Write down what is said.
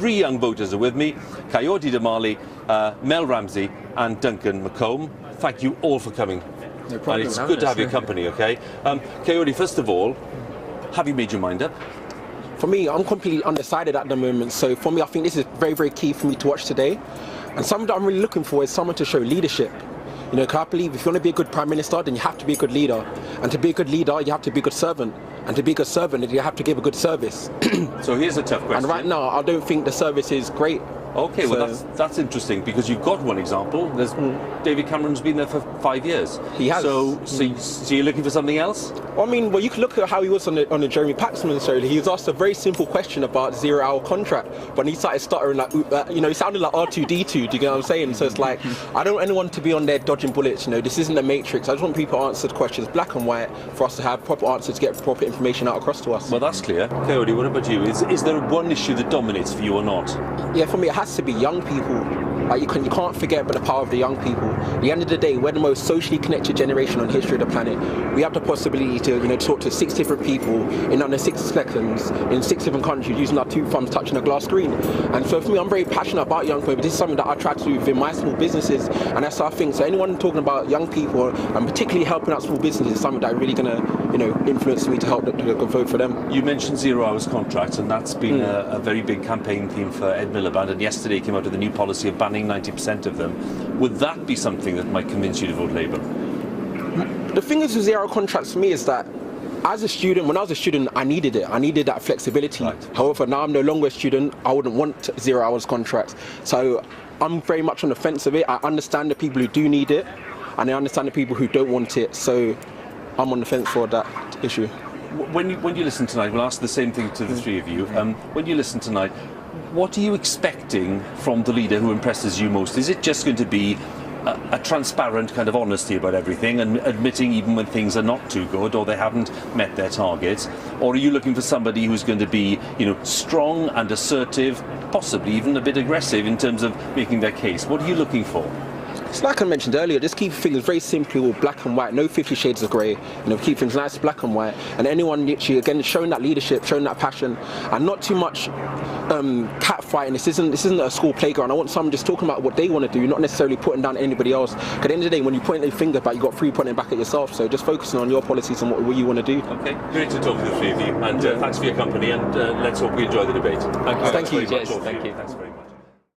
three young voters are with me, Coyote Damali, Mel Ramsey and Duncan McComb. Thank you all for coming. No problem. And it's good to have your company, okay? Coyote, first of all, have you made your mind up? For me, I'm completely undecided at the moment. So for me, I think this is very, very key for me to watch today. And something that I'm really looking for is someone to show leadership. You know, 'cause I believe if you want to be a good Prime Minister, then you have to be a good leader. And to be a good leader, you have to be a good servant. And to be a good servant, you have to give a good service. So here's a tough question. And right now, I don't think the service is great. Okay, well that's interesting, because you've got one example. There's David Cameron's been there for 5 years. He has. So you're looking for something else? I mean, well, you can look at how he was on the Jeremy Paxman show. He was asked a very simple question about 0-hour contract, but he started stuttering like, you know, he sounded like R2D2. Do you get what I'm saying? So it's like, I don't want anyone to be on there dodging bullets. You know, this isn't a matrix. I just want people to answer the questions black and white for us to have proper answers to get proper information out across to us. Well, that's clear. Coyote, what about you? Is there one issue that dominates for you or not? Yeah, for me, it has to be young people. Like you can't forget about the power of the young people. At the end of the day, we're the most socially connected generation on the history of the planet. We have the possibility to, you know, talk to 6 different people in under 6 seconds in 6 different countries using our 2 thumbs touching a glass screen. And so for me, I'm very passionate about young people. This is something that I try to do within my small businesses, and that's our thing. So anyone talking about young people and particularly helping out small businesses is something that really going to, you know, influence me to help them to vote for them. You mentioned 0 hours contracts, and that's been a very big campaign theme for Ed Miliband, and yesterday came out with a new policy of banning 90% of them. Would that be something that might convince you to vote Labour? The thing is with 0 hour contracts for me is that as a student, when I was a student, I needed it. I needed that flexibility. Right. However, now I'm no longer a student, I wouldn't want 0 hours contracts. So I'm very much on the fence of it. I understand the people who do need it, and I understand the people who don't want it. So I'm on the fence for that issue. When you listen tonight, we'll ask the same thing to the three of you. When you listen tonight, what are you expecting from the leader who impresses you most? Is it just going to be a transparent kind of honesty about everything and admitting even when things are not too good or they haven't met their targets? Or are you looking for somebody who's going to be, you know, strong and assertive, possibly even a bit aggressive in terms of making their case? What are you looking for? It's like I mentioned earlier, just keep things very simply, all black and white, no 50 shades of grey. You know, keep things nice, black and white, and anyone literally again showing that leadership, showing that passion, and not too much catfighting. This isn't a school playground. I want someone just talking about what they want to do, not necessarily putting down anybody else. Because at the end of the day, when you point your finger back, you got 3 pointing back at yourself. So just focusing on your policies and what you want to do. Okay, great to talk to the three of you, and thanks for your company, and let's hope we enjoy the debate. Thank you. Cheers. Thank you. Thanks very much.